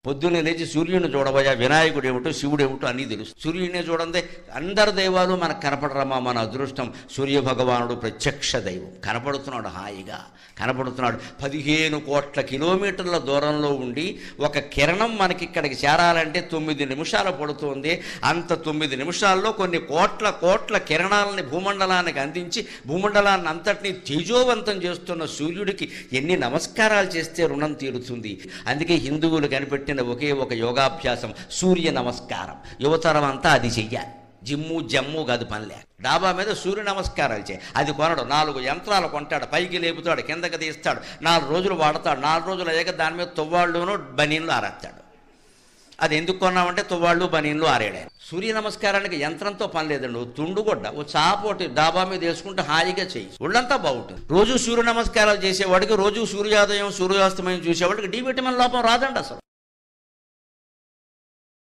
పొద్దున్నే లేచి సూర్యుని చూడబోయా, వినాయకుడు ఏమిటో శివుడు ఏమిటో అన్నీ తెలుసు. సూర్యుడినే చూడండి, అందరు దైవాలు మనకు కనపడరమ్మా, మన అదృష్టం. సూర్య భగవానుడు ప్రత్యక్ష దైవం, కనపడుతున్నాడు, హాయిగా కనపడుతున్నాడు. 15 కోట్ల కిలోమీటర్ల దూరంలో ఉండి ఒక కిరణం మనకి ఇక్కడికి చేరాలంటే 9 నిమిషాలు పడుతుంది. అంత 9 నిమిషాల్లో కొన్ని కోట్ల కిరణాలని భూమండలానికి అందించి భూమండలాన్ని అంతటినీ తేజోవంతం చేస్తున్న సూర్యుడికి ఎన్ని నమస్కారాలు చేస్తే రుణం తీరుతుంది. అందుకే హిందువులు కనిపెట్టిన ఒకే ఒక యోగాభ్యాసం సూర్య నమస్కారం. యువతరం అంతా అది చెయ్యాలి. జమ్ము కాదు పనిలే. డాబా మీద సూర్య నమస్కారాలు చేయి. అది కొనడు, 4 యంత్రాలు కొంటాడు, పైకి లేపుతాడు, కిందకి తీస్తాడు, 4 రోజులు వాడతాడు. 4 రోజులు అయ్యాక దాని మీద తువ్వాళ్ళును బనీన్లు ఆరేస్తాడు. అది ఎందుకు కొన్నామంటే తువ్వాళ్ళు బనీన్లు ఆరేడారు. సూర్య నమస్కారానికి యంత్రంతో పని లేదండి. ఓ తుండుగొడ్డ, ఓ చాపోటి డాబా మీద వేసుకుంటే హాయిగా చేయి, ఒళ్ళంతా బాగుంటుంది. రోజు సూర్య నమస్కారాలు చేసేవాడికి, రోజు సూర్యోదయం సూర్యాస్తమయం చూసేవాడికి డి విటమిన్ లోపం రాదండి అసలు.